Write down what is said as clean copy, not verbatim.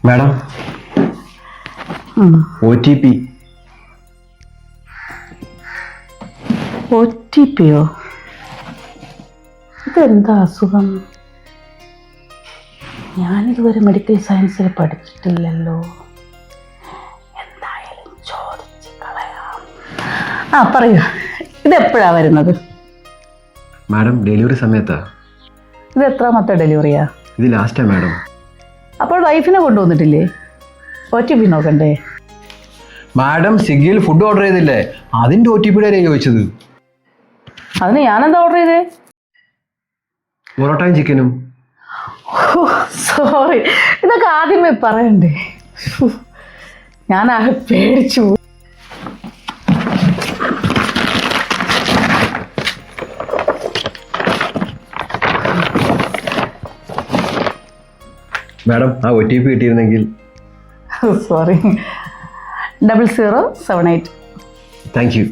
Madam OTP. OTPയോ? ഇതെന്താ അസുഖം? ഞാനിതുവരെ മെഡിക്കൽ സയൻസിൽ പഠിച്ചിട്ടില്ലല്ലോ. എന്തായാലും ചോദിച്ച് കളയാം. പറയൂ, ഇതെപ്പോഴാ വരുന്നത്? മാഡം ഡെലിവറി സമയത്താ. ഇത് എത്രാമത്തെ ഡെലിവറിയാ? ഇത് ലാസ്റ്റാ മാഡം. അപ്പോൾ വൈഫിനെ കൊണ്ടുവന്നിട്ടില്ലേ? OTP നോക്കണ്ടേ? മാഡം സ്വിഗ്ഗിയിൽ ഫുഡ് ഓർഡർ ചെയ്തില്ലേ, അതിന്റെ OTP ചോദിച്ചത്. അതിന് ഞാനെന്താ ഓർഡർ ചെയ്തേ? പൊറോട്ടയും ചിക്കനും. സോറി, ഇതൊക്കെ ആദ്യമേ പറയണ്ടേ. ഞാനാകെ പേടിച്ചു. മാഡം ആ OTP കിട്ടിയിരുന്നെങ്കിൽ. സോറി. 0078. Thank you.